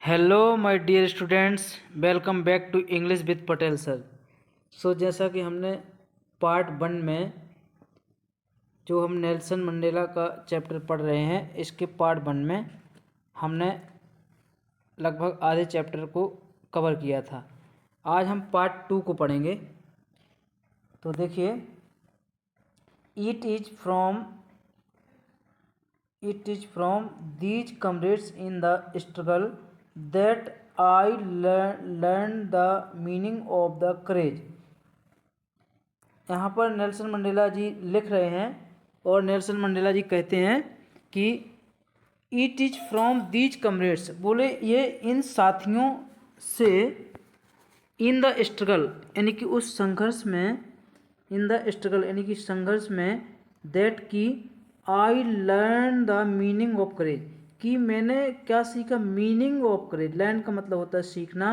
Hello my dear students, welcome back to English with Patel sir. जैसा कि हमने part 1 में जो हम नेल्सन मंडेला का चैप्टर पढ़ रहे हैं, इसके पार्ट 1 में हमने लगभग आधे चैप्टर को कवर किया था। आज हम पार्ट 2 को पढ़ेंगे। तो देखिए, it is from these comrades in the struggle that I learn the meaning of the courage. यहाँ पर नेल्सन मंडेला जी लिख रहे हैं और नेल्सन मंडेला जी कहते हैं कि it is from these comrades, बोले ये इन साथियों से, इन द स्ट्रगल यानी कि उस संघर्ष में, इन द स्ट्रगल यानी कि संघर्ष में, दैट की I learn the meaning of courage, कि मैंने क्या सीखा, मीनिंग ऑफ करेज। लर्न का मतलब होता है सीखना,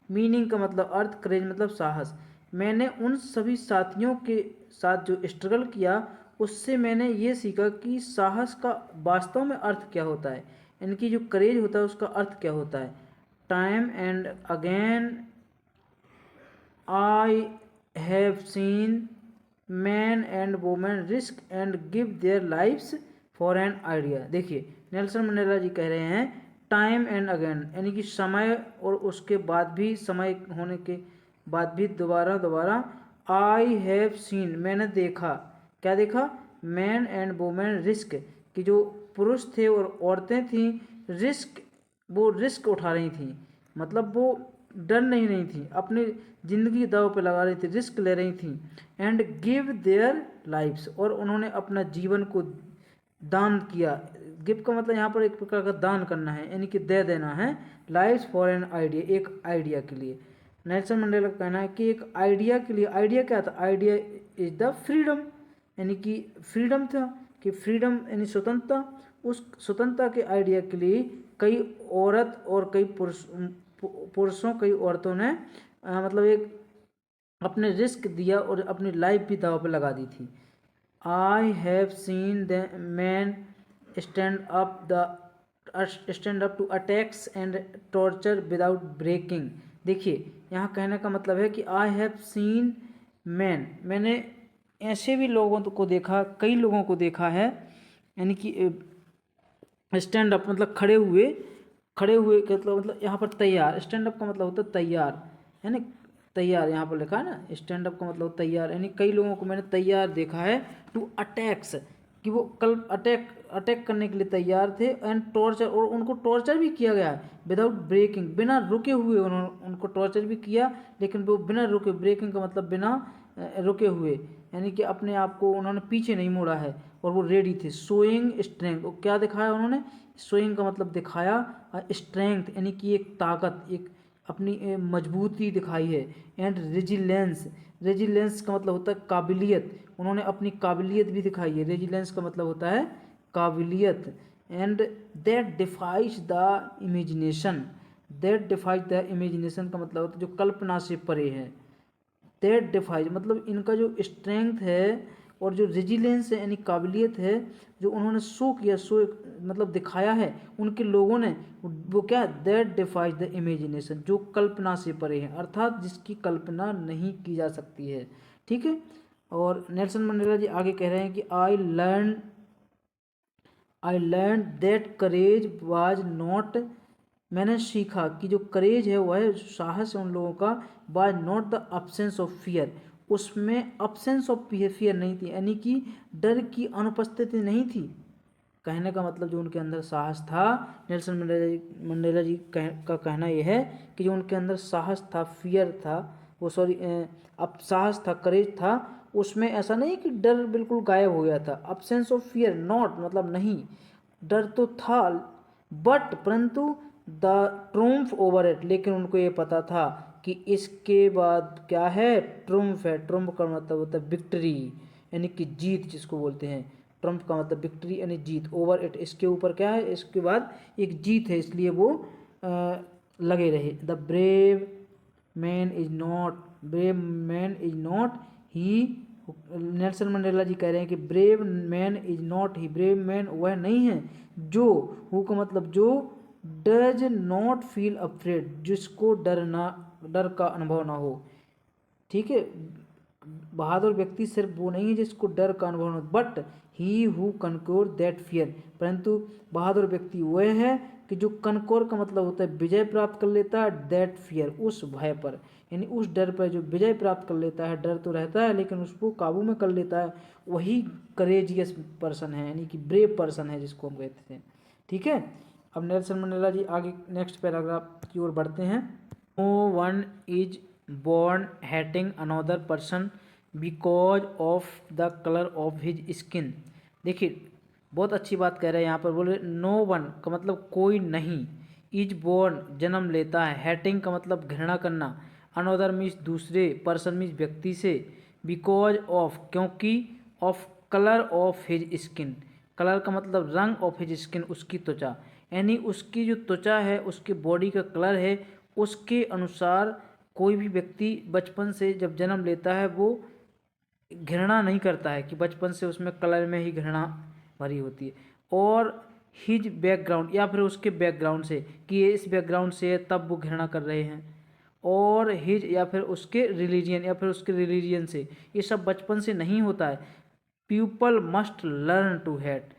मीनिंग का मतलब अर्थ, करेज मतलब साहस। मैंने उन सभी साथियों के साथ जो स्ट्रगल किया, उससे मैंने ये सीखा कि साहस का वास्तव में अर्थ क्या होता है, यानी कि जो करेज होता है उसका अर्थ क्या होता है। Time and again I have seen man and women risk and give their lifes for an idea. देखिए, नेल्सन मंडेला जी कह रहे हैं टाइम एंड अगेन, यानी कि समय और उसके बाद भी, समय होने के बाद भी दोबारा दोबारा, आई हैव सीन मैंने देखा, क्या देखा, मैन एंड वुमेन रिस्क, कि जो पुरुष थे और औरतें थीं, रिस्क, वो रिस्क उठा रही थी, मतलब वो डर नहीं रही थी, अपनी ज़िंदगी दांव पे लगा रही थी, रिस्क ले रही थी। एंड गिव देयर लाइफ्स, और उन्होंने अपना जीवन को दान किया। गिव का मतलब यहाँ पर एक प्रकार का दान करना है, यानी कि दे देना है। लाइफ्स फॉर एन आइडिया, एक आइडिया के लिए। नेल्सन मंडेला का कहना है कि एक आइडिया के लिए, आइडिया क्या था, आइडिया इज द फ्रीडम, यानी कि फ्रीडम था, कि फ्रीडम यानी स्वतंत्रता। उस स्वतंत्रता के आइडिया के लिए कई औरत और कई पुरुषों, कई औरतों ने मतलब एक अपने रिस्क दिया और अपनी लाइफ भी दांव पे लगा दी थी। I have seen the man stand up to attacks and torture without breaking. देखिए, यहाँ कहने का मतलब है कि आई हैव सीन मैन, मैंने ऐसे भी लोगों को देखा, कई लोगों को देखा है, यानी कि स्टैंड अप मतलब खड़े हुए, खड़े हुए का मतलब यहाँ पर तैयार, स्टैंड अप का मतलब होता है तैयार, है ना, तैयार यहाँ पर लिखा है ना, स्टैंड अप का मतलब तैयार, यानी कई लोगों को मैंने तैयार देखा है, टू अटैक्स, कि वो कल अटैक करने के लिए तैयार थे, एंड टॉर्चर, और उनको टॉर्चर भी किया गया है, विदाउट ब्रेकिंग, बिना रुके हुए उन्होंने उनको टॉर्चर भी किया, लेकिन वो बिना रुके, ब्रेकिंग का मतलब बिना रुके हुए, यानी कि अपने आप को उन्होंने पीछे नहीं मोड़ा है, और वो रेडी थे। शोइंग स्ट्रेंथ, वो क्या दिखाया उन्होंने, शोइंग का मतलब दिखाया, स्ट्रेंथ यानी कि एक ताकत, एक अपनी मजबूती दिखाई है। एंड रेजिलेंस, रेजिलेंस का मतलब होता है काबिलियत, उन्होंने अपनी काबिलियत भी दिखाई है। रेजिलेंस का मतलब होता है काबिलियत। And that defies the imagination, that defies the imagination का मतलब होता है जो कल्पना से परे है। दैट डिफाइज मतलब इनका जो स्ट्रेंथ है और जो रेजिलेंस है यानी काबिलियत है, जो उन्होंने शो किया, शो मतलब दिखाया है उनके लोगों ने, वो क्या, दैट डिफाइज द इमेजिनेशन, जो कल्पना से परे है, अर्थात जिसकी कल्पना नहीं की जा सकती है। ठीक है। और नेल्सन मंडेला जी आगे कह रहे हैं कि I learn that courage was not, मैंने सीखा कि जो करेज है वह साहस है उन लोगों का, was not the absence of fear, उसमें अब्सेंस ऑफ फियर नहीं थी, यानी कि डर की अनुपस्थिति नहीं थी। कहने का मतलब जो उनके अंदर साहस था, नेल्सन मंडेला जी का कहना यह है कि जो उनके अंदर साहस था, फियर था, वो सॉरी अब साहस था, करेज था, उसमें ऐसा नहीं कि डर बिल्कुल गायब हो गया था। अब्सेंस ऑफ फियर, नॉट मतलब नहीं, डर तो था, बट परंतु द ट्रूम्फ ओवर इट, लेकिन उनको ये पता था कि इसके बाद क्या है, ट्रूम्फ है। ट्रूम्फ का मतलब होता है विक्ट्री, यानी कि जीत जिसको बोलते हैं। ट्रम्प का मतलब विक्ट्री यानी जीत, ओवर इट इसके ऊपर क्या है, इसके बाद एक जीत है, इसलिए वो लगे रहे। The brave man is not, brave man is not he, Nelson Mandela ji कह रहे हैं कि brave man is not he, brave man वह नहीं है जो, हु का मतलब जो, डज नॉट फील अफ्रेड, जिसको डर का अनुभव ना हो। ठीक है, बहादुर व्यक्ति सिर्फ वो नहीं है जिसको डर का अनुभव हो, but he who conquer that fear, परंतु बहादुर व्यक्ति वह है कि जो कनकोर का मतलब होता है विजय प्राप्त कर लेता है, दैट फियर उस भय पर, यानी उस डर पर जो विजय प्राप्त कर लेता है। डर तो रहता है लेकिन उसको काबू में कर लेता है, वही करेजियस पर्सन है, यानी कि ब्रेव पर्सन है जिसको हम कहते हैं। ठीक है, अब नेल्सन मंडेला जी आगे नेक्स्ट पैराग्राफ की ओर बढ़ते हैं। No one is born hating another person because of the color of his skin। देखिए बहुत अच्छी बात कह रहे हैं यहाँ पर, बोले नो वन का मतलब कोई नहीं, इज बोर्न जन्म लेता है, हैटिंग का मतलब घृणा करना, अनोदर मीन्स दूसरे, पर्सन मीन्स व्यक्ति से, बिकॉज ऑफ क्योंकि, of colour of his skin, colour का मतलब रंग, ऑफ हिज स्किन उसकी त्वचा, यानी उसकी जो त्वचा है उसके बॉडी का कलर है उसके अनुसार कोई भी व्यक्ति बचपन से जब जन्म लेता है वो घृणा नहीं करता है कि बचपन से उसमें कलर में ही घृणा भरी होती है। और हिज बैकग्राउंड या फिर उसके बैकग्राउंड से कि ये इस बैकग्राउंड से है तब वो घृणा कर रहे हैं, और हिज या फिर उसके रिलीजियन या फिर उसके रिलीजियन से, ये सब बचपन से नहीं होता है। People must learn to hate,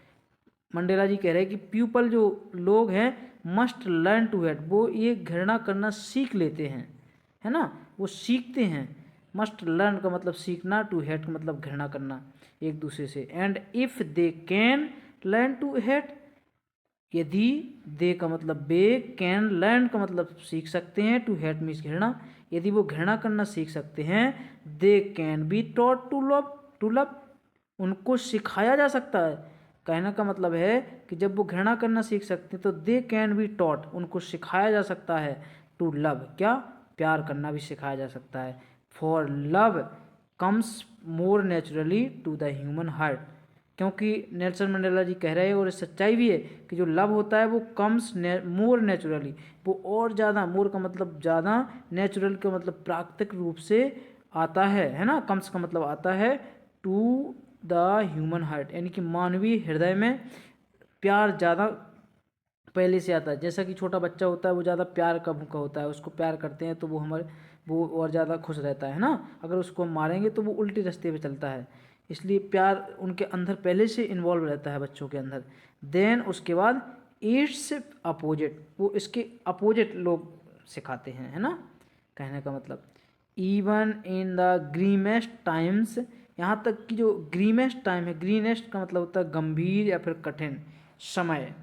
Mandela ji कह रहे हैं कि पीपल जो लोग हैं मस्ट लर्न टू हेट, वो ये घृणा करना सीख लेते हैं, है ना, वो सीखते हैं। मस्ट लर्न का मतलब सीखना, टू हेट का मतलब घृणा करना एक दूसरे से। And if they can learn to hate, यदि दे का मतलब वे, कैन लर्न का मतलब सीख सकते हैं, टू हेट मीन्स घृणा, यदि वो घृणा करना सीख सकते हैं, they can be taught to love, to love उनको सिखाया जा सकता है। कहने का मतलब है कि जब वो घृणा करना सीख सकते हैं तो दे कैन बी टॉट उनको सिखाया जा सकता है, टू लव क्या, प्यार करना भी सिखाया जा सकता है। For love comes more naturally to the human heart, क्योंकि नेल्सन मंडेला जी कह रहे हैं और सच्चाई भी है कि जो लव होता है वो कम्स मोर नेचुरली, वो और ज़्यादा, मोर का मतलब ज़्यादा, नेचुरल का मतलब प्राकृतिक रूप से आता है ना, कम्स का मतलब आता है टू द ह्यूमन हार्ट, यानी कि मानवीय हृदय में प्यार ज़्यादा पहले से आता है। जैसा कि छोटा बच्चा होता है वो ज़्यादा प्यार का भूखा होता है, उसको प्यार करते हैं तो वो और ज़्यादा खुश रहता है ना, अगर उसको हम मारेंगे तो वो उल्टे रास्ते पे चलता है, इसलिए प्यार उनके अंदर पहले से इन्वॉल्व रहता है बच्चों के अंदर। देन उसके बाद इट्स अपोजिट, वो इसके अपोजिट लोग सिखाते हैं, है ना, कहने का मतलब। Even in the grimmest times, यहाँ तक कि जो ग्रीमेस्ट टाइम है, ग्रीनेस्ट का मतलब होता है गंभीर या फिर कठिन समय।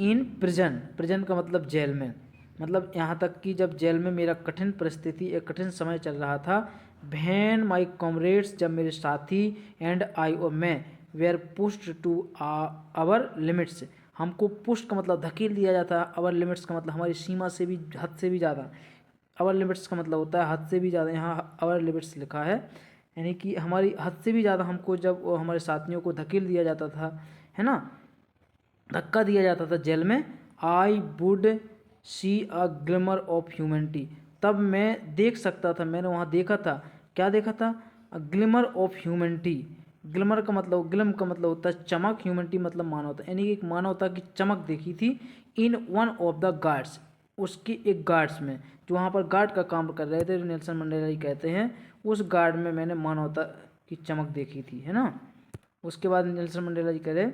इन प्रिजन, प्रिजन का मतलब जेल में, मतलब यहाँ तक कि जब जेल में मेरा कठिन परिस्थिति, एक कठिन समय चल रहा था, वैन माई कॉमरेड्स जब मेरे साथी, एंड आई और मैं, were pushed to our limits, हमको पुष्ट का मतलब धकेल दिया जाता है, आवर लिमिट्स का मतलब हमारी सीमा से भी, हद से भी ज़्यादा, आवर लिमिट्स का मतलब होता है हद से भी ज़्यादा, यहाँ आवर लिमिट्स लिखा है, यानी कि हमारी हद से भी ज़्यादा हमको जब हमारे साथियों को धकेल दिया जाता था, है ना, धक्का दिया जाता था जेल में, I would see a glimmer of humanity, तब मैं देख सकता था, मैंने वहाँ देखा था, क्या देखा था, अ ग्लिमर ऑफ ह्यूमैनिटी, ग्लिमर का मतलब, ग्लिम का मतलब होता है चमक, ह्यूमैनिटी मतलब मानवता, यानी कि एक मानवता की चमक देखी थी, in one of the guards, उसकी एक गार्ड्स में, जो वहाँ पर गार्ड का काम कर रहे थे, नेल्सन मंडेला जी कहते हैं उस गार्ड में मैंने मानवता की चमक देखी थी, है ना। उसके बाद नेल्सन मंडेला जी कह रहे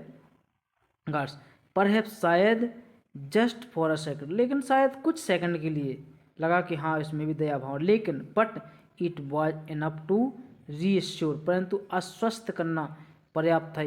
गार्ड्स, परहैप्स शायद, जस्ट फॉर अ सेकंड, लेकिन शायद कुछ सेकंड के लिए लगा कि हाँ इसमें भी दया भाव, लेकिन but it was enough to reassure, परंतु आश्वस्त करना पर्याप्त था,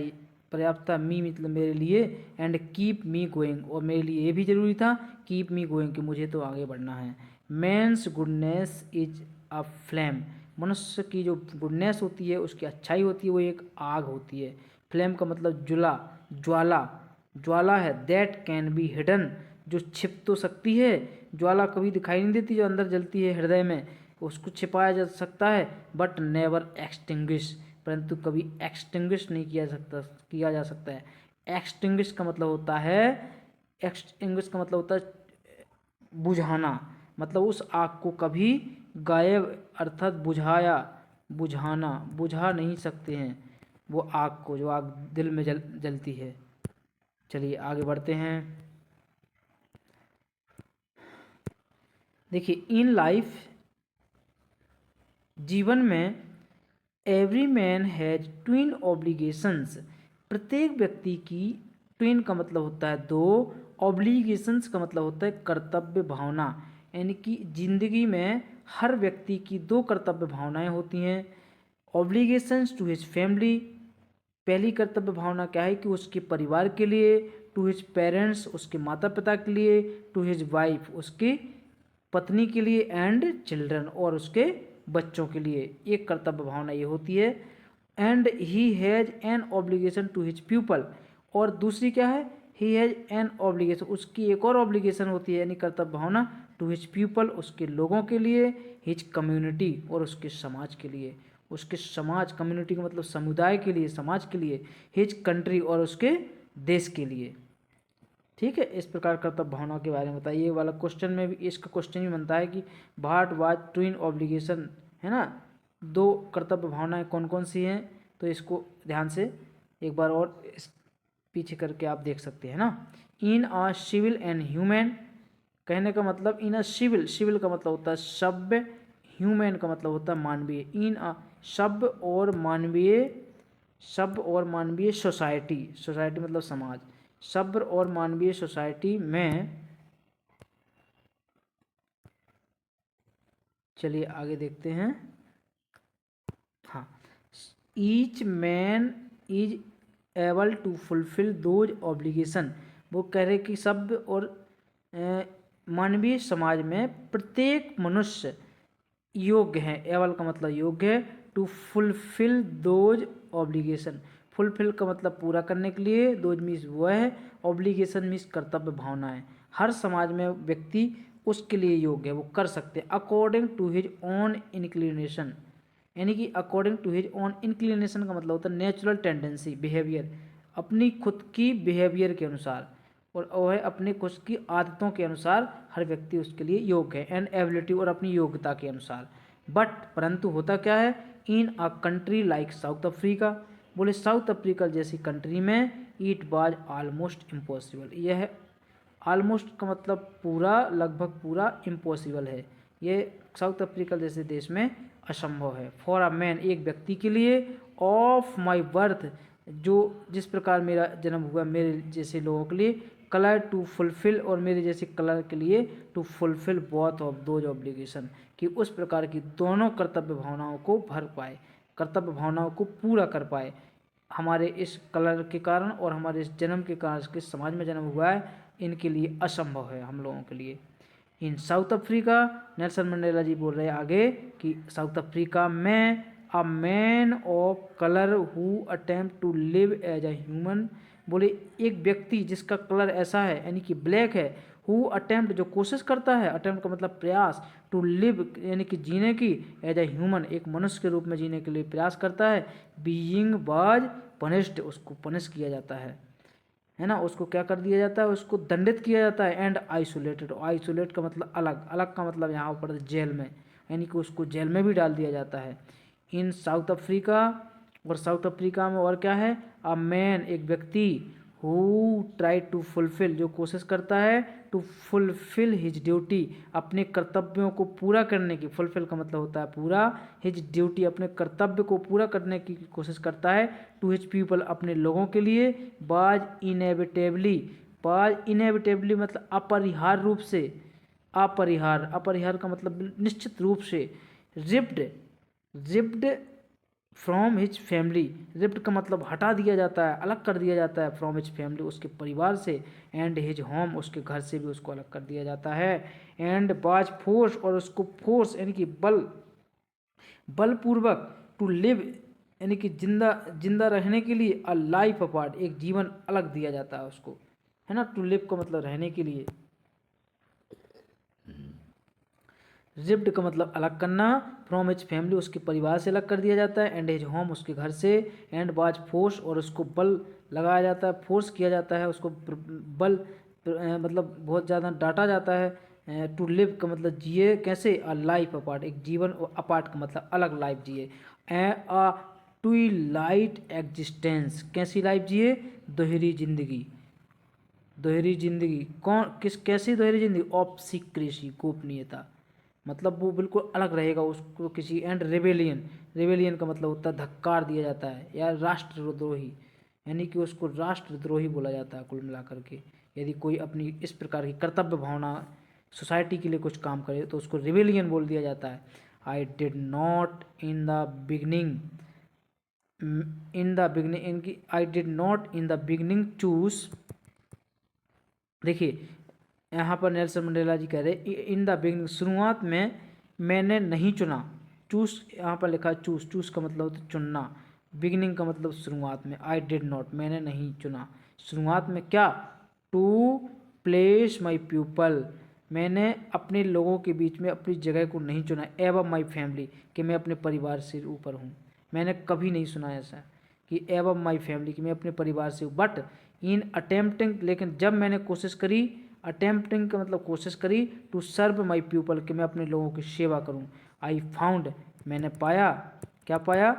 पर्याप्त था, मी मतलब मेरे लिए, एंड कीप मी गोइंग, और मेरे लिए ये भी जरूरी था, कीप मी गोइंग कि मुझे तो आगे बढ़ना है। Man's goodness is a flame, मनुष्य की जो गुडनेस होती है, उसकी अच्छाई होती है, वो एक आग होती है। फ्लेम का मतलब ज्वाला, ज्वाला है, दैट कैन बी हिडन, जो छिप तो सकती है, ज्वाला कभी दिखाई नहीं देती जो अंदर जलती है हृदय में, उसको छिपाया जा सकता है, बट नेवर एक्सटिंग्विश, परंतु कभी एक्सटिंग्विश नहीं किया जा सकता है। एक्सटिंग्विश का मतलब होता है, एक्सटिंग्विश का मतलब होता है बुझाना, मतलब उस आग को कभी गायब अर्थात बुझाना, बुझा नहीं सकते हैं वो आग को, जो आग दिल में जलती है। चलिए आगे बढ़ते हैं। देखिए इन लाइफ, जीवन में, every man has twin obligations, प्रत्येक व्यक्ति की, ट्विन का मतलब होता है दो, ऑब्लिगेशंस का मतलब होता है कर्तव्य भावना, यानी कि जिंदगी में हर व्यक्ति की दो कर्तव्य भावनाएं होती हैं। ऑब्लिगेशंस टू हिज फैमिली, पहली कर्तव्य भावना क्या है कि उसके परिवार के लिए, टू हिज पेरेंट्स, उसके माता पिता के लिए, टू हिज वाइफ, उसकी पत्नी के लिए, एंड चिल्ड्रन, और उसके बच्चों के लिए। एक कर्तव्य भावना ये होती है। And he has an obligation to his people, और दूसरी क्या है, ही हैज़ एन ऑब्लिगेशन, उसकी एक और ऑब्लिगेशन होती है यानी कर्तव्य भावना, टू हिज पीपल, उसके लोगों के लिए, हिज कम्युनिटी, और उसके समाज के लिए, उसके समाज, कम्युनिटी का मतलब समुदाय के लिए, समाज के लिए, हिज कंट्री, और उसके देश के लिए। ठीक है, इस प्रकार कर्तव्य भावना के बारे में बताइए। ये वाला क्वेश्चन में भी, इसका क्वेश्चन भी बनता है कि व्हाट वाज ट्विन ऑब्लिगेशन, है ना, दो कर्तव्य भावनाएं कौन कौन सी हैं, तो इसको ध्यान से एक बार और पीछे करके आप देख सकते हैं ना। इन अ सिविल एंड ह्यूमन, कहने का मतलब इन अ सिविल, सिविल का मतलब होता है सभ्य, ह्यूमन का मतलब होता है मानवीय, इन अ सभ्य और मानवीय, सभ्य और मानवीय सोसाइटी, सोसाइटी मतलब समाज, सभ्य और मानवीय सोसाइटी में, चलिए आगे देखते हैं। हाँ, each man is able to fulfil those obligation, वो कह रहे कि सभ्य और मानवीय समाज में प्रत्येक मनुष्य योग्य है, एबल का मतलब योग्य है, to fulfil those obligation, fulfil का मतलब पूरा करने के लिए, दोज मीन्स वह है, ऑब्लिगेशन मीन्स कर्तव्य भावनाएं, हर समाज में व्यक्ति उसके लिए योग्य है, वो कर सकते हैं, according to his own inclination, यानी कि according to his own inclination का मतलब होता है नेचुरल टेंडेंसी, बिहेवियर, अपनी खुद की बिहेवियर के अनुसार, और वह है अपने खुद की आदतों के अनुसार हर व्यक्ति उसके लिए योग्य है, एंड एबिलिटी, और अपनी योग्यता के अनुसार। बट परंतु होता क्या है, in a country like South Africa, बोले साउथ अफ्रीका जैसी कंट्री में, इट वाज ऑलमोस्ट इम्पॉसिबल, यह ऑलमोस्ट का मतलब पूरा, लगभग पूरा, इम्पॉसिबल है, ये साउथ अफ्रीका जैसे देश में असंभव है, फॉर अ मैन, एक व्यक्ति के लिए, ऑफ माई बर्थ, जो जिस प्रकार मेरा जन्म हुआ, मेरे जैसे लोगों के लिए, कलर टू फुलफिल, और मेरे जैसे कलर के लिए, to fulfil both of those obligation, कि उस प्रकार की दोनों कर्तव्य भावनाओं को भर पाए, कर्तव्य भावनाओं को पूरा कर पाए, हमारे इस कलर के कारण और हमारे इस जन्म के कारण, किस समाज में जन्म हुआ है, इनके लिए असंभव है हम लोगों के लिए। In South Africa, Nelson Mandela ji बोल रहे हैं आगे कि साउथ अफ्रीका में, a man of colour who attempt to live as a human, बोले एक व्यक्ति जिसका कलर ऐसा है यानी कि ब्लैक है, हु अटेम्प्ट जो कोशिश करता है, अटेम्प्ट का मतलब प्रयास, टू लिव यानी कि जीने की, एज अ ह्यूमन एक मनुष्य के रूप में जीने के लिए प्रयास करता है, बीइंग वाज पनिश्ड, उसको पनिश किया जाता है ना, उसको क्या कर दिया जाता है, उसको दंडित किया जाता है, एंड आइसोलेटेड, आइसोलेट का मतलब अलग, अलग का मतलब यहाँ पर जेल में, यानी कि उसको जेल में भी डाल दिया जाता है। इन साउथ अफ्रीका, और साउथ अफ्रीका में और क्या है, अ मैन एक व्यक्ति, हु ट्राई टू फुलफिल जो कोशिश करता है, टू फुलफिल हिज ड्यूटी अपने कर्तव्यों को पूरा करने की, फुलफिल का मतलब होता है पूरा, हिज ड्यूटी अपने कर्तव्य को पूरा करने की कोशिश करता है, टू हिज पीपल अपने लोगों के लिए, बाज इनएविटेबली, बाज इनएविटेबली मतलब अपरिहार्य रूप से, अपरिहार, अपरिहार का मतलब निश्चित रूप से, ripped, ripped from his family, ripped का मतलब हटा दिया जाता है, अलग कर दिया जाता है, फ्रॉम हिज फैमिली उसके परिवार से, एंड हिज होम उसके घर से भी उसको अलग कर दिया जाता है, एंड बाज फोर्स और उसको फोर्स यानी कि बलपूर्वक, टू लिव यानी कि जिंदा, जिंदा रहने के लिए, अ लाइफ अपार्ट एक जीवन अलग दिया जाता है उसको, है ना, टू लिव का मतलब रहने के लिए, रिप्ड का मतलब अलग करना, फ्रॉम हिज फैमिली उसके परिवार से अलग कर दिया जाता है, एंड हिज होम उसके घर से, एंड बाज फोर्स और उसको बल लगाया जाता है, फोर्स किया जाता है उसको, बल मतलब बहुत ज़्यादा डांटा जाता है, टू लिव का मतलब जिए कैसे, अ लाइफ अपार्ट एक जीवन, अपार्ट का मतलब अलग लाइफ जिए, अ ट्विलाइट एग्जिस्टेंस कैसी लाइफ जिए, दोहरी जिंदगी, दोहरी जिंदगी, कैसी दोहरी जिंदगी? ऑफ सीक्रेसी, गोपनीयता, मतलब वो बिल्कुल अलग रहेगा उसको किसी। एंड रेबेलियन, रेबेलियन का मतलब होता है धक्कार दिया जाता है या राष्ट्रद्रोही, यानी कि उसको राष्ट्रद्रोही बोला जाता है कुल मिलाकर के। यदि कोई अपनी इस प्रकार की कर्तव्य भावना सोसाइटी के लिए कुछ काम करे तो उसको रिबेलियन बोल दिया जाता है। I did not in the beginning, इनकी I did not in the beginning choose, देखिए यहाँ पर नेल्सन मंडेला जी कह रहे इन द बिगनिंग, शुरुआत में मैंने नहीं चुना। चूस यहाँ पर लिखा है चूस, चूस का मतलब होता है चुनना, बिगनिंग का मतलब शुरुआत में। आई डिड नॉट, मैंने नहीं चुना शुरुआत में क्या? टू प्लेस माई पीपल, मैंने अपने लोगों के बीच में अपनी जगह को नहीं चुना। एवं माई फैमिली, कि मैं अपने परिवार से ऊपर हूँ। मैंने कभी नहीं सुना ऐसा कि एवं माई फैमिली, कि मैं अपने परिवार से। बट इन अटेम्प्टिंग, लेकिन जब मैंने कोशिश करी, अटेम्प्टिंग का मतलब कोशिश करी, टू सर्व माई पीपल, कि मैं अपने लोगों की सेवा करूं। आई फाउंड, मैंने पाया, क्या पाया?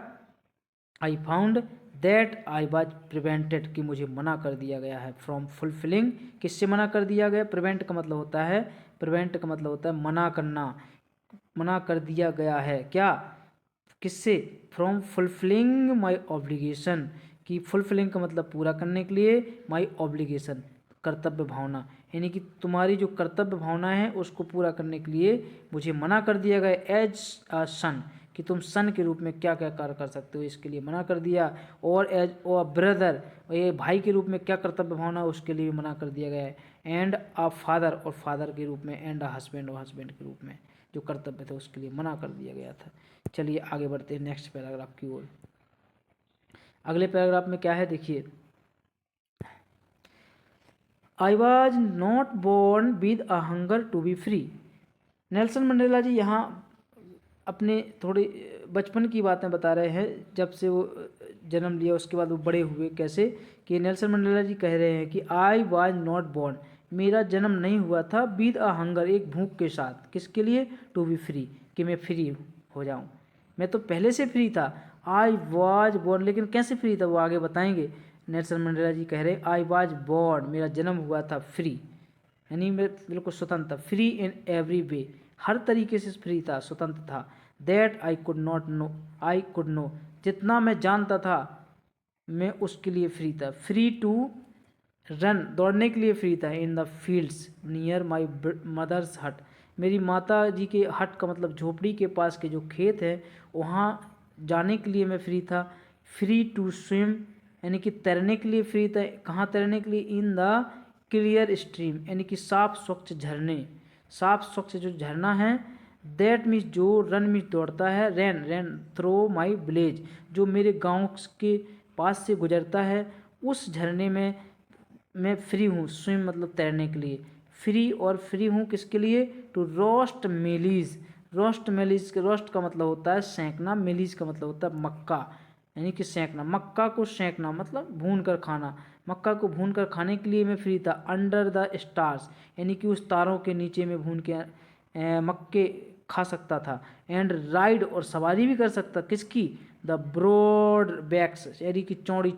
I found that I was prevented, कि मुझे मना कर दिया गया है। फ्रॉम फुलफिलिंग, किससे मना कर दिया गया? प्रिवेंट का मतलब होता है, प्रिवेंट का मतलब होता है मना करना, मना कर दिया गया है क्या? किससे? फ्रॉम फुलफिलिंग माई ऑब्लिगेशन, कि फुलफिलिंग का मतलब पूरा करने के लिए, माई ऑब्लिगेशन कर्तव्य भावना, यानी कि तुम्हारी जो कर्तव्य भावना है उसको पूरा करने के लिए मुझे मना कर दिया गया। एज अ सन, कि तुम सन के रूप में क्या क्या कार्य कर सकते हो, इसके लिए मना कर दिया। और एज ओ ब्रदर, ये भाई के रूप में क्या कर्तव्य भावना है उसके लिए भी मना कर दिया गया है। एंड अ फादर, और फादर के रूप में। एंड अ हस्बैंड, और हस्बैंड के रूप में जो कर्तव्य थे उसके लिए मना कर दिया गया था। चलिए आगे बढ़ते हैं नेक्स्ट पैराग्राफ की ओर। अगले पैराग्राफ में क्या है देखिए, I was not born with a hunger to be free. Nelson Mandela ji यहाँ अपने थोड़े बचपन की बातें बता रहे हैं, जब से वो जन्म लिया उसके बाद वो बड़े हुए कैसे। कि नेल्सन मंडेला जी कह रहे हैं कि आई वॉज नॉट बोर्न, मेरा जन्म नहीं हुआ था, विद अ हंगर, एक भूख के साथ। किसके लिए? टू बी फ्री, कि मैं फ्री हो जाऊं। मैं तो पहले से फ्री था। आई वॉज बोर्न, लेकिन कैसे फ्री था वो आगे बताएंगे। नेल्सन मंडेला जी कह रहे आई वॉज बोर्न, मेरा जन्म हुआ था फ्री, यानी मैं बिल्कुल स्वतंत्र था। फ्री इन एवरी वे, हर तरीके से फ्री था, स्वतंत्र था। That I could not know, I could know, जितना मैं जानता था मैं उसके लिए फ्री था। फ्री टू रन, दौड़ने के लिए फ्री था। In the fields near my mother's hut, मेरी माता जी के हट का मतलब झोपड़ी के पास के जो खेत है वहाँ जाने के लिए मैं फ्री था। फ्री टू स्विम, यानी कि तैरने के लिए फ्री था। कहाँ तैरने के लिए? इन द क्लियर स्ट्रीम, यानी कि साफ स्वच्छ झरने, साफ स्वच्छ जो झरना है। दैट मीन्स, जो रन मीन्स दौड़ता है। रैन, रैन थ्रो माई विलेज, जो मेरे गांव के पास से गुजरता है, उस झरने में मैं फ्री हूँ। स्विम मतलब तैरने के लिए फ्री, और फ्री हूँ किसके लिए? टू रोस्ट मेलीज, रोस्ट मेलीज के, रोस्ट का मतलब होता है सेंकना, मेलीज का मतलब होता है मक्का, यानी कि सेंकना, मक्का को सेंकना मतलब भून कर खाना। मक्का को भून कर खाने के लिए मैं फ्री था। अंडर द स्टार्स, यानी कि उस तारों के नीचे में भून के मक्के खा सकता था। एंड राइड, और सवारी भी कर सकता, किसकी? द ब्रॉड बैक्स, यानी कि चौड़ी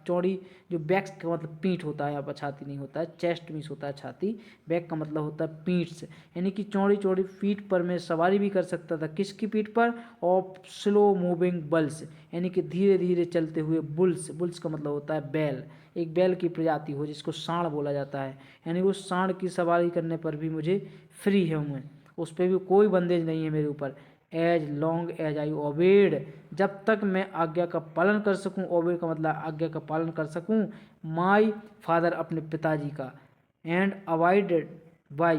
चौड़ी जो बैक्स का मतलब पीठ होता है, यहाँ पर छाती नहीं होता है, चेस्ट मीन्स होता है छाती, बैक का मतलब होता है पीठ से, यानी कि चौड़ी चौड़ी पीठ पर मैं सवारी भी कर सकता था। किसकी पीठ पर? ऑफ स्लो मूविंग बल्स, यानी कि धीरे धीरे चलते हुए बुल्स, बुल्स का मतलब होता है बैल, एक बैल की प्रजाति हो जिसको सांड बोला जाता है, यानी उस सांड की सवारी करने पर भी मुझे फ्री है मैं, उस पर भी कोई बंदेज नहीं है मेरे ऊपर। As long as I obeyed, जब तक मैं आज्ञा का पालन कर सकूं, ओबेड का मतलब आज्ञा का पालन कर सकूं, माई फादर, अपने पिताजी का। And avoided by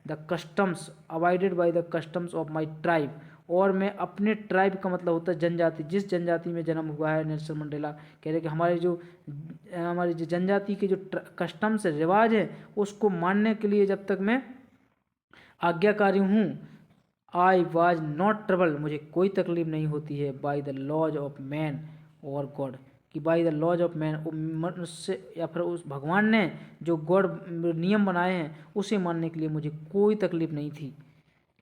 the customs, avoided by the customs of my tribe, और मैं अपने ट्राइब का मतलब होता है जनजाति, जिस जनजाति में जन्म हुआ है। नेल्सन मंडेला कह रहे कि हमारी जो जनजाति के जो कस्टम्स है, रिवाज है, उसको मानने के लिए जब तक मैं आज्ञाकारी हूँ। आई वॉज नॉट ट्रबल, मुझे कोई तकलीफ नहीं होती है। By the laws of man और गॉड, कि by the laws of man, मनुष्य या फिर उस भगवान ने जो गॉड नियम बनाए हैं उसे मानने के लिए मुझे कोई तकलीफ नहीं थी।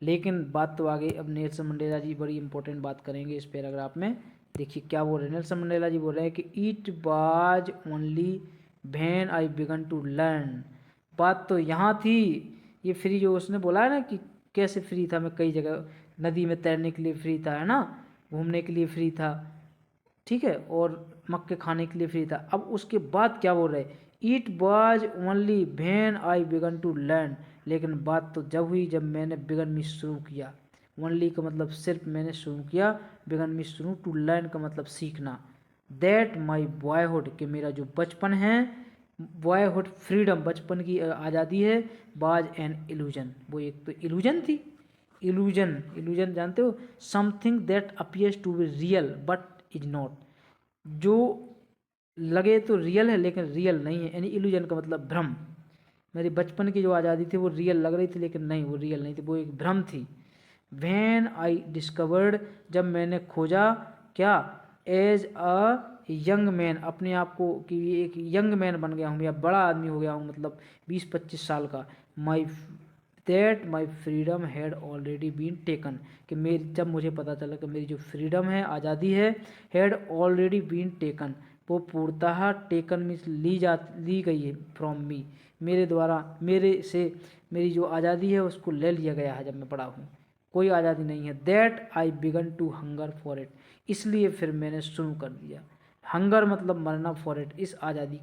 लेकिन बात तो आगे, अब नेल्सन मंडेला जी बड़ी इंपॉर्टेंट बात करेंगे इस पैराग्राफ में। देखिए क्या बोल रहे हैं नेल्सन मंडेला जी, बोल रहे हैं कि it was only when I began to learn बात तो यहाँ थी, ये फ्री जो उसने बोला है ना कि कैसे फ्री था, मैं कई जगह नदी में तैरने के लिए फ्री था, है ना, घूमने के लिए फ्री था, ठीक है, और मक्के खाने के लिए फ्री था। अब उसके बाद क्या बोल रहे, it was only when I began to learn, लेकिन बात तो जब हुई जब मैंने बिगन में शुरू किया। ओनली का मतलब सिर्फ मैंने शुरू किया, बिगन में शुरू, टू लर्न का मतलब सीखना। दैट माई बॉयहुड, कि मेरा जो बचपन है, बॉयहुड फ्रीडम, बचपन की आज़ादी है, बाज एन इल्यूजन, वो एक तो इल्यूजन थी। इल्यूजन, इल्यूजन जानते हो, something that appears to be real but is not, जो लगे तो रियल है लेकिन रियल नहीं है, यानी इल्यूजन का मतलब भ्रम। मेरी बचपन की जो आज़ादी थी वो रियल लग रही थी लेकिन नहीं, वो रियल नहीं थी, वो एक भ्रम थी। व्हेन आई डिस्कवर्ड, जब मैंने खोजा, क्या, एज अ यंग मैन, अपने आप को कि एक यंग मैन बन गया हूँ या बड़ा आदमी हो गया हूँ, मतलब 20-25 साल का। My that my freedom had already been taken, कि मेरी, जब मुझे पता चला कि मेरी जो फ्रीडम है, आज़ादी है, हैड ऑलरेडी बीन टेकन, वो पूर्णतः टेकन मीन्स ली गई है, फ्रॉम मी, मेरे द्वारा, मेरे से मेरी जो आज़ादी है उसको ले लिया गया है जब मैं बड़ा हूँ, कोई आज़ादी नहीं है। That I began to hunger for it, इसलिए फिर मैंने शुरू कर दिया। हंगर मतलब मरना, फॉर इट, इस आज़ादी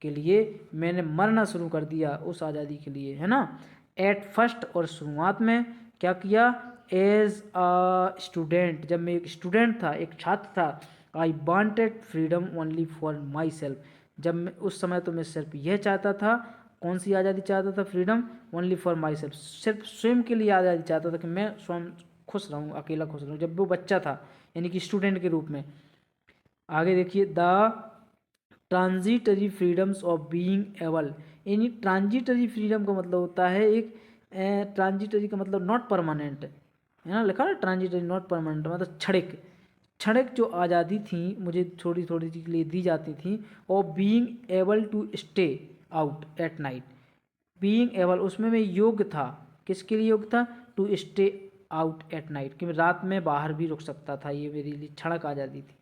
के लिए मैंने मरना शुरू कर दिया, उस आज़ादी के लिए, है ना। एट फर्स्ट, और शुरुआत में क्या किया, एज अ स्टूडेंट, जब मैं एक स्टूडेंट था, एक छात्र था, I wanted freedom only for my self, जब मैं उस समय तो मैं सिर्फ यह चाहता था, कौन सी आज़ादी चाहता था, freedom only for my self, सिर्फ स्वयं के लिए आज़ादी चाहता था कि मैं स्वयं खुश रहूँ, अकेला खुश रहूँ, जब वो बच्चा था, यानी कि स्टूडेंट के रूप में। आगे देखिए, the transitory freedoms of being able, यानी ट्रांजिटरी फ्रीडम का मतलब होता है एक, ट्रांजिटरी का मतलब नॉट परमानेंट, है ना, लिखा ना ट्रांजिटरी नॉट परमानेंट, मतलब क्षणिक, क्षणिक जो आज़ादी थी मुझे थोड़ी थोड़ी के लिए दी जाती थी, और being able to stay out at night, being able उसमें मैं योग्य था, किसके लिए योग्य था, to stay out at night, कि मैं रात में बाहर भी रुक सकता था, ये मेरे लिए क्षणिक आज़ादी थी।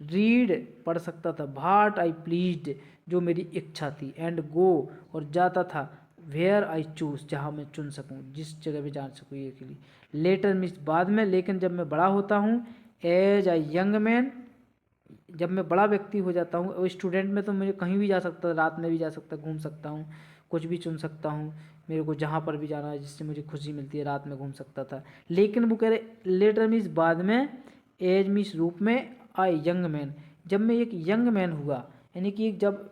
रीड पढ़ सकता था, भाट आई प्लीज्ड जो मेरी इच्छा थी, एंड गो और जाता था, वेयर आई चूज जहाँ मैं चुन सकूँ, जिस जगह भी जा सकूँ, ये के लिए। लेटर मीन्स बाद में, लेकिन जब मैं बड़ा होता हूँ, एज आई यंग मैन जब मैं बड़ा व्यक्ति हो जाता हूँ, और स्टूडेंट में तो मुझे कहीं भी जा सकता, रात में भी जा सकता, घूम सकता हूँ, कुछ भी चुन सकता हूँ, मेरे को जहाँ पर भी जाना है जिससे मुझे खुशी मिलती है, रात में घूम सकता था। लेकिन वो कह रहे लेटर मीन्स बाद में, एज मीन्स रूप में, आई यंग मैन जब मैं एक यंग मैन हुआ, यानी कि जब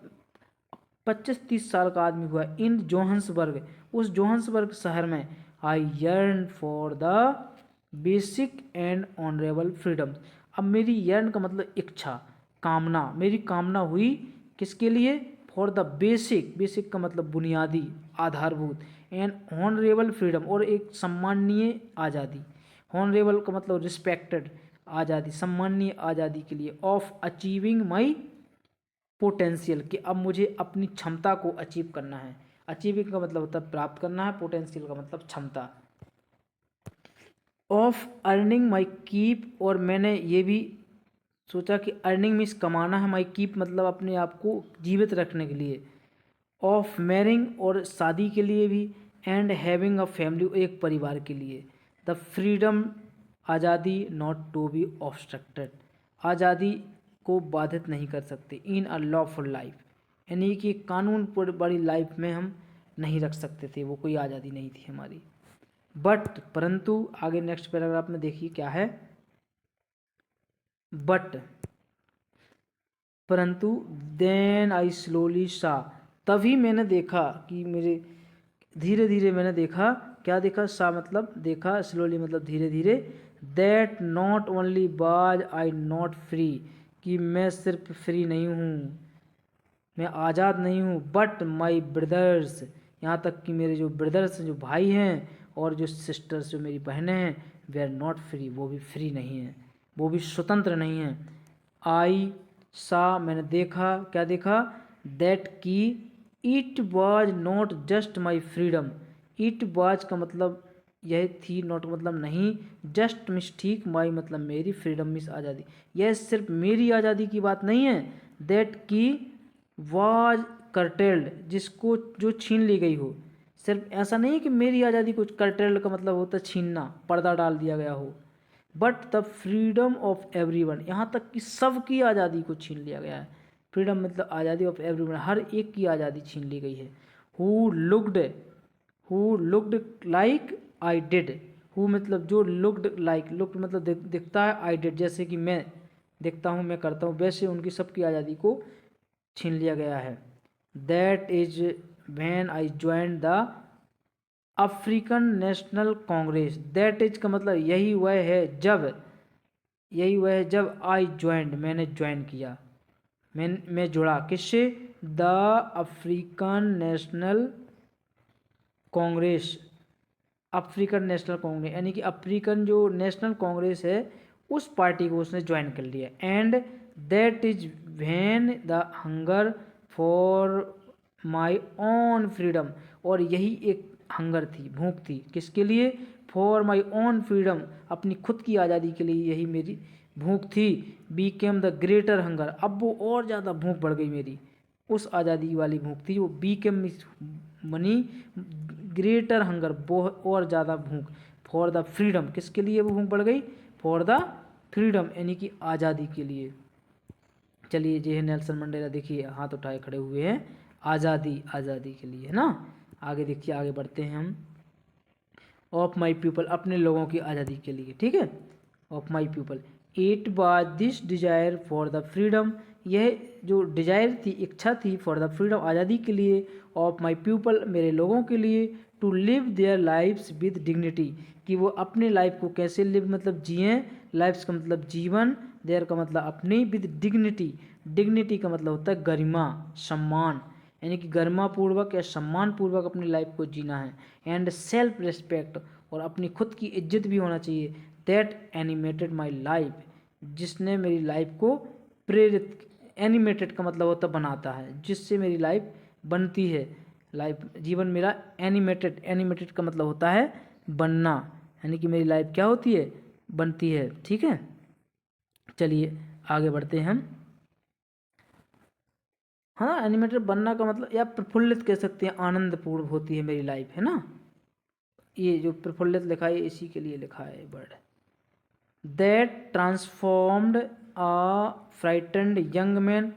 25-30 साल का आदमी हुआ, इन जोहान्सबर्ग, उस जोहान्सबर्ग शहर में, I yearn for the basic and honourable freedom, अब मेरी यर्न का मतलब इच्छा, कामना, मेरी कामना हुई किसके लिए, फॉर द बेसिक, बेसिक का मतलब बुनियादी, आधारभूत, एंड ऑनरेबल फ्रीडम, और एक सम्माननीय आज़ादी, ऑनरेबल का मतलब रिस्पेक्टेड आज़ादी, सम्माननीय आज़ादी के लिए, ऑफ अचीविंग माई पोटेंशियल, कि अब मुझे अपनी क्षमता को अचीव करना है, अचीविंग का मतलब होता है प्राप्त करना है, पोटेंशियल का मतलब क्षमता, ऑफ अर्निंग माई कीप, और मैंने ये भी सोचा कि अर्निंग मीन्स कमाना है, माई कीप मतलब अपने आप को जीवित रखने के लिए, ऑफ मैरिंग और शादी के लिए भी, एंड हैविंग अ फैमिली एक परिवार के लिए, द फ्रीडम आज़ादी नॉट टू बी ऑब्स्ट्रक्टेड, आज़ादी को बाधित नहीं कर सकते, इन अ लॉफुल लाइफ, यानी कि कानून पर बड़ी लाइफ में हम नहीं रख सकते थे, वो कोई आज़ादी नहीं थी हमारी। बट परंतु, आगे नेक्स्ट पैराग्राफ में देखिए क्या है, बट परंतु, देन आई स्लोली सा, तभी मैंने देखा कि मेरे धीरे धीरे मैंने देखा, क्या देखा, सा मतलब देखा, स्लोली मतलब धीरे धीरे, दैट नॉट ओनली बाज आई नॉट फ्री, कि मैं सिर्फ फ्री नहीं हूँ, मैं आज़ाद नहीं हूँ, बट माई ब्रदर्स, यहाँ तक कि मेरे जो ब्रदर्स जो भाई हैं और जो सिस्टर्स जो मेरी बहनें हैं, वे आर नॉट फ्री, वो भी फ्री नहीं हैं, वो भी स्वतंत्र नहीं हैं। आई सा मैंने देखा, क्या देखा, दैट की it was not just my freedom, it was का मतलब यह थी, नॉट मतलब नहीं, जस्ट मिस ठीक, माई मतलब मेरी, फ्रीडम मिस आज़ादी, यह सिर्फ मेरी आज़ादी की बात नहीं है, दैट की वाज कर्टेल्ड, जिसको जो छीन ली गई हो। सिर्फ ऐसा नहीं कि मेरी आज़ादी को कर्टेल्ड का मतलब होता है छीनना, पर्दा डाल दिया गया हो, but the freedom of everyone, यहाँ तक कि सबकी आज़ादी को छीन लिया गया है। फ्रीडम मतलब आज़ादी ऑफ एवरीवन, हर एक की आज़ादी छीन ली गई है। Who looked like I did, who मतलब जो लुक्ड लाइक, लुक्ड मतलब दिखता है, आई डिड जैसे कि मैं देखता हूँ, मैं करता हूँ, वैसे उनकी सबकी आज़ादी को छीन लिया गया है। That is when I join the African national Congress, that is का मतलब यही वह है जब आई ज्वाइंड मैंने ज्वाइन किया, मैं जुड़ा किससे, the African national Congress, African national Congress यानी कि अफ्रीकन जो नेशनल कांग्रेस है उस पार्टी को उसने ज्वाइन कर लिया। And that is when the hunger for my own freedom, और यही एक हंगर थी, भूख थी, किसके लिए, फॉर माई ओन फ्रीडम, अपनी खुद की आज़ादी के लिए यही मेरी भूख थी। बीकेम द ग्रेटर हंगर, अब वो और ज़्यादा भूख बढ़ गई मेरी, उस आज़ादी वाली भूख थी वो बीकेम मनी ग्रेटर हंगर, बहुत और ज़्यादा भूख, फॉर द फ्रीडम, किसके लिए वो भूख बढ़ गई, फॉर द फ्रीडम यानी कि आज़ादी के लिए। चलिए ये है नेल्सन मंडेला, देखिए हाथ उठाए खड़े हुए हैं, आज़ादी के लिए, है ना। आगे देखिए, आगे बढ़ते हैं हम। ऑफ माई पीपल, अपने लोगों की आज़ादी के लिए, ठीक है। Of my people, it was this desire for the freedom, यह जो डिजायर थी, इच्छा थी, फॉर द फ्रीडम, आज़ादी के लिए, ऑफ माई पीपल, मेरे लोगों के लिए, to live their lifes with dignity, कि वो अपने लाइफ को कैसे लिव मतलब जिएँ, लाइफ्स का मतलब जीवन, देयर का मतलब अपनी, विद डिग्निटी, डिग्निटी का मतलब होता है गरिमा, सम्मान, यानी कि गरिमा पूर्वक या सम्मान पूर्वक अपनी लाइफ को जीना है। एंड सेल्फ रिस्पेक्ट, और अपनी खुद की इज्जत भी होना चाहिए। दैट एनिमेटेड माई लाइफ, जिसने मेरी लाइफ को प्रेरित, एनिमेटेड का मतलब होता बनाता है, जिससे मेरी लाइफ बनती है, लाइफ जीवन मेरा एनिमेटेड का मतलब होता है बनना, यानी कि मेरी लाइफ क्या होती है, बनती है, ठीक है। चलिए आगे बढ़ते हैं हम। हाँ, एनिमेटेड बनना का मतलब, या प्रफुल्लित कह सकते हैं, आनंदपूर्ण होती है मेरी लाइफ, है ना। ये जो प्रफुल्लित लिखा है इसी के लिए लिखा है word. That transformed a frightened young man,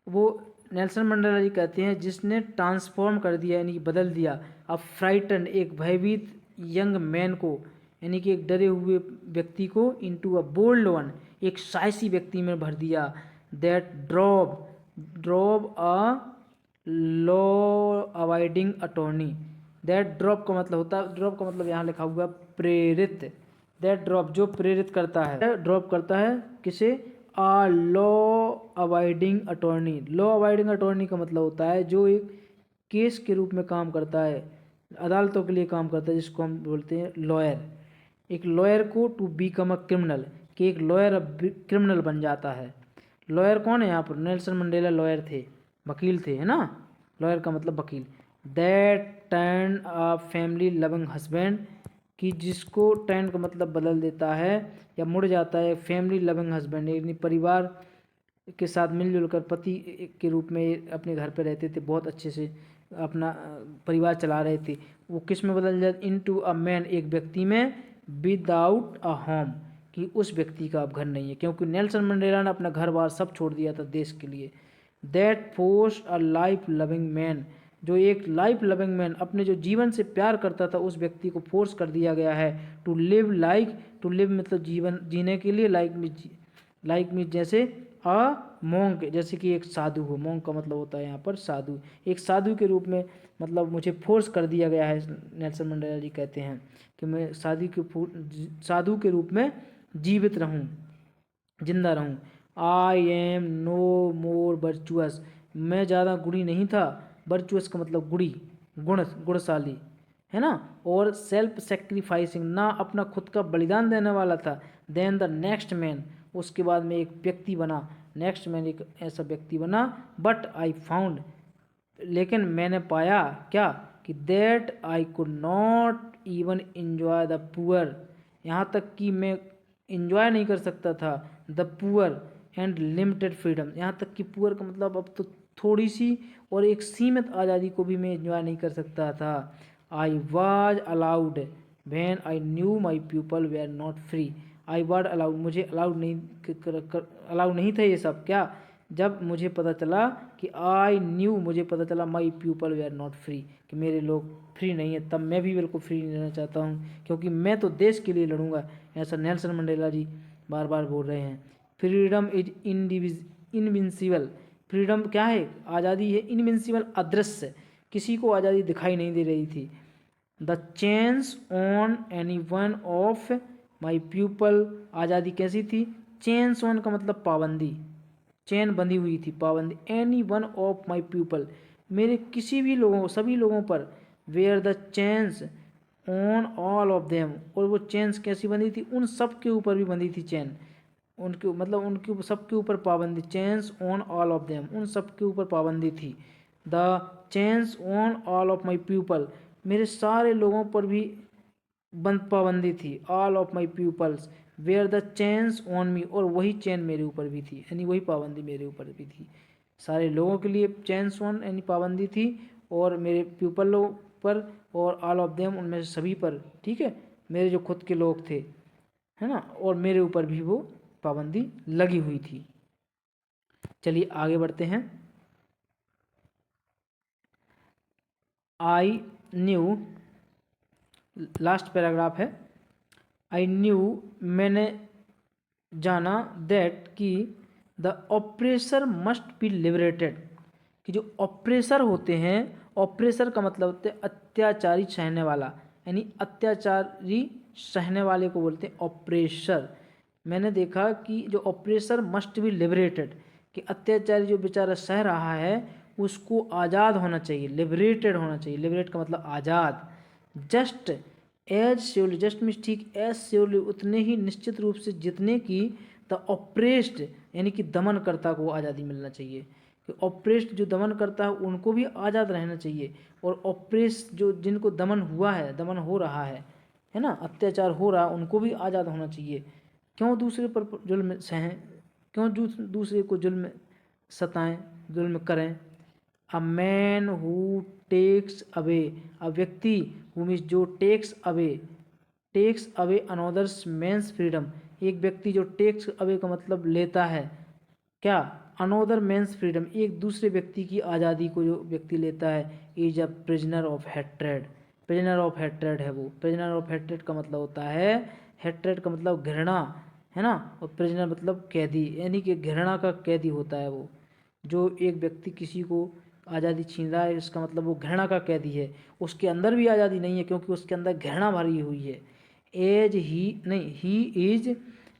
वो नेल्सन मंडेला जी कहते हैं जिसने ट्रांसफॉर्म कर दिया यानी कि बदल दिया, अ फ्राइटेंड एक भयभीत यंग मैन को, यानी कि एक डरे हुए व्यक्ति को, इनटू अ बोल्ड वन, एक साहसी व्यक्ति में भर दिया। That drove a law avoiding attorney, that drop का मतलब होता है, ड्रॉप का मतलब यहाँ लिखा हुआ प्रेरित, दैट ड्रॉप जो प्रेरित करता है, ड्रॉप करता है किसे, a law avoiding attorney, law avoiding attorney का मतलब होता है जो एक केस के रूप में काम करता है, अदालतों के लिए काम करता है, जिसको हम बोलते हैं लॉयर। एक लॉयर को टू बीकम अ क्रिमिनल, कि एक लॉयर अब क्रिमिनल बन जाता है। लॉयर कौन है यहाँ पर, नेल्सन मंडेला लॉयर थे, वकील थे, है ना, लॉयर का मतलब वकील। That turn a family loving husband, कि जिसको टर्न का मतलब बदल देता है या मुड़ जाता है, फैमिली लविंग हस्बैंड, यानी परिवार के साथ मिलजुल कर पति के रूप में अपने घर पर रहते थे, बहुत अच्छे से अपना परिवार चला रहे थे, वो किस में बदल जाते, इनटू अ मैन, एक व्यक्ति में, विदाउट अ होम, कि उस व्यक्ति का अब घर नहीं है, क्योंकि नेल्सन मंडेला ने अपना घर बार सब छोड़ दिया था देश के लिए। That force a life loving man, जो एक लाइफ लविंग मैन, अपने जो जीवन से प्यार करता था उस व्यक्ति को फोर्स कर दिया गया है, टू लिव मतलब जीवन जीने के लिए, लाइक मी जैसे अ मोंक, जैसे कि एक साधु हो, मोंक का मतलब होता है यहाँ पर साधु, एक साधु के रूप में, मतलब मुझे फोर्स कर दिया गया है, नेल्सन मंडेला जी कहते हैं कि मैं साधु के रूप में जीवित रहूं, जिंदा रहूं। I am no more virtuous, मैं ज़्यादा गुणी नहीं था, वर्चुअस का मतलब गुणशाली, है ना, और सेल्फ सेक्रीफाइसिंग, ना अपना खुद का बलिदान देने वाला था, देन द नेक्स्ट मैन, उसके बाद में एक व्यक्ति बना, नेक्स्ट मैन एक ऐसा व्यक्ति बना, बट आई फाउंड, लेकिन मैंने पाया क्या, कि that I could not even enjoy the poor, यहाँ तक कि मैं इंजॉय नहीं कर सकता था the poor and limited freedom, यहाँ तक कि पुअर का मतलब अब तो थोड़ी सी और एक सीमित आज़ादी को भी मैं एंजॉय नहीं कर सकता था। I was allowed when I knew my people they are not free. I was allowed, मुझे अलाउड नहीं था ये सब, क्या, जब मुझे पता चला कि आई न्यू, मुझे पता चला my people they are not free, कि मेरे लोग फ्री नहीं है, तब मैं भी बिल्कुल फ्री नहीं रहना चाहता हूँ, क्योंकि मैं तो देश के लिए लड़ूंगा, ऐसा नेल्सन मंडेला जी बार बार बोल रहे हैं। फ्रीडम इज इनविंसिबल, फ्रीडम क्या है, आज़ादी है, इनविंसिबल अदृश्य, किसी को आज़ादी दिखाई नहीं दे रही थी। The chains on any one of my people, आज़ादी कैसी थी, चेंस ऑन का मतलब पाबंदी, चेन बंधी हुई थी, पाबंदी, any one of my people, मेरे किसी भी लोगों, सभी लोगों पर, were the chains on all of them, और वो चेन्स कैसी बंधी थी, उन सब के ऊपर भी बंधी थी चेन, उनके मतलब उनके सबके ऊपर पाबंदी, chains on all of them, उन सब के ऊपर पाबंदी थी। The chains on all of my people, मेरे सारे लोगों पर भी पाबंदी थी, all of my peoples, were the chains on me, और वही चेन मेरे ऊपर भी थी, यानी वही पाबंदी मेरे ऊपर भी थी। सारे लोगों के लिए चेन्स ऑन यानी पाबंदी थी, और मेरे पीपल लोग पर, और ऑल ऑफ देम उनमें से सभी पर, ठीक है, मेरे जो खुद के लोग थे, है ना, और मेरे ऊपर भी वो पाबंदी लगी हुई थी। चलिए आगे बढ़ते हैं। आई न्यू, लास्ट पैराग्राफ है, आई न्यू, मैंने जाना, दैट कि the oppressor must be liberated, कि जो ऑप्रेसर होते हैं, ऑप्रेसर का मतलब होता है अत्याचारी सहने वाला, यानी अत्याचारी सहने वाले को बोलते हैं ऑप्रेसर। मैंने देखा कि जो ऑप्रेसर मस्ट बी लिबरेटेड, कि अत्याचारी जो बेचारा सह रहा है उसको आज़ाद होना चाहिए, लिबरेटेड होना चाहिए, लिबरेट का मतलब आज़ाद। Just as surely, just means ठीक, एज श्योरली उतने ही निश्चित रूप से जितने की द ऑप्रेस्ड, यानी कि दमनकर्ता को आज़ादी मिलना चाहिए, कि ऑप्रेस्ड जो दमन करता है उनको भी आज़ाद रहना चाहिए, और ऑप्रेस जो जिनको दमन हुआ है, दमन हो रहा है ना, अत्याचार हो रहा है, उनको भी आज़ाद होना चाहिए। क्यों दूसरे पर जुल्म सहें, क्यों दूसरे को जुल्म सताएं, जुल्म करें। A man who takes away, a व्यक्ति हु मीन्स जो takes away another's man's freedom, एक व्यक्ति जो टेक्स अवे का मतलब लेता है, क्या, अनदर मैंस फ्रीडम, एक दूसरे व्यक्ति की आज़ादी को जो व्यक्ति लेता है, is a prisoner of hatred, prisoner of hatred है वो। प्रिजनर ऑफ हैट्रेड का मतलब होता है, हैट्रेड का मतलब घृणा, है ना, और प्रिजनर मतलब कैदी, यानी कि घृणा का कैदी होता है वो। जो एक व्यक्ति किसी को आज़ादी छीन रहा है, इसका मतलब वो घृणा का कैदी है, उसके अंदर भी आज़ादी नहीं है, क्योंकि उसके अंदर घृणा भरी हुई है। एज ही नहीं, he is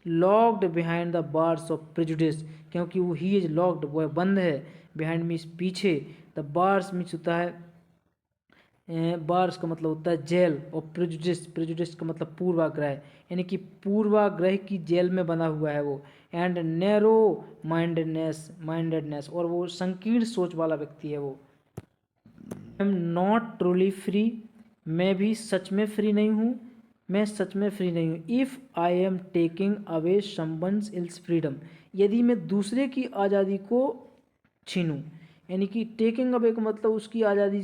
locked behind the bars of prejudice, क्योंकि वो ही इज लॉक्ड, वह बंद है, बिहाइंड मीन्स पीछे, द बार्स मीन्स होता है, बार्स का मतलब होता है जेल, और प्रेजुडिस, प्रेजुडिस का मतलब पूर्वाग्रह, यानी कि पूर्वाग्रह की जेल में बंधा हुआ है वो। एंड नैरो माइंडेडनेस, और वो संकीर्ण सोच वाला व्यक्ति है वो। I am not truly free, मैं भी सच में फ्री नहीं हूँ, मैं सच में फ्री नहीं हूँ। If I am taking away someone's else freedom, यदि मैं दूसरे की आज़ादी को छीनूँ, यानी कि टेकिंग अवे का मतलब उसकी आज़ादी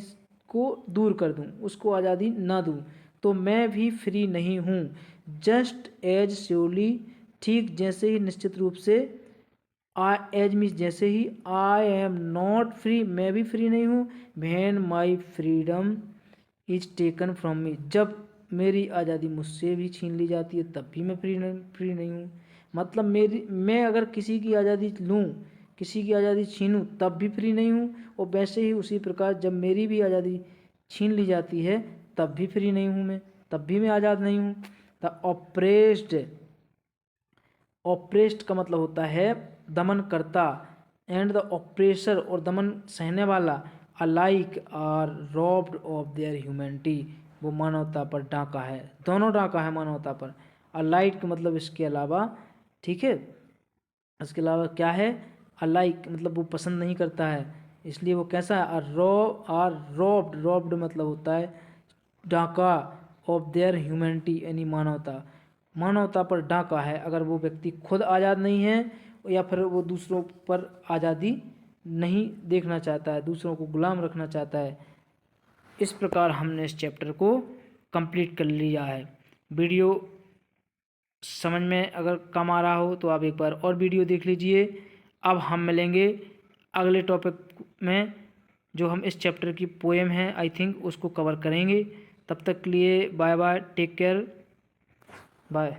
को दूर कर दूँ, उसको आज़ादी ना दूँ, तो मैं भी फ्री नहीं हूँ। जस्ट एज श्योरली, ठीक जैसे ही, निश्चित रूप से, आई एज मीन्स जैसे ही, आई एम नॉट फ्री, मैं भी फ्री नहीं हूँ, when my freedom is taken from me, जब मेरी आज़ादी मुझसे भी छीन ली जाती है तब भी मैं फ्री नहीं हूँ। मतलब मैं अगर किसी की आज़ादी लूँ, किसी की आज़ादी छीनूँ तब भी फ्री नहीं हूँ, और वैसे ही उसी प्रकार जब मेरी भी आज़ादी छीन ली जाती है तब भी फ्री नहीं हूँ मैं, तब भी मैं आज़ाद नहीं हूँ। द ऑप्रेस्ड का मतलब होता है दमन करता, एंड द ऑप्रेसर, और दमन सहने वाला, alike are robbed of their humanity, वो मानवता पर डाका है, दोनों डाका है मानवता पर। अलाइक का मतलब इसके अलावा, ठीक है, इसके अलावा क्या है, अलाइक मतलब वो पसंद नहीं करता है, इसलिए वो कैसा है, रॉब्ड मतलब होता है डाका, ऑफ देयर ह्यूमैनिटी, यानी मानवता पर डाका है, अगर वो व्यक्ति खुद आज़ाद नहीं है या फिर वो दूसरों पर आज़ादी नहीं देखना चाहता है, दूसरों को गुलाम रखना चाहता है। इस प्रकार हमने इस चैप्टर को कंप्लीट कर लिया है। वीडियो समझ में अगर कम आ रहा हो तो आप एक बार और वीडियो देख लीजिए। अब हम मिलेंगे अगले टॉपिक में, जो हम इस चैप्टर की पोएम है आई थिंक उसको कवर करेंगे। तब तक के लिए bye bye, take care, bye.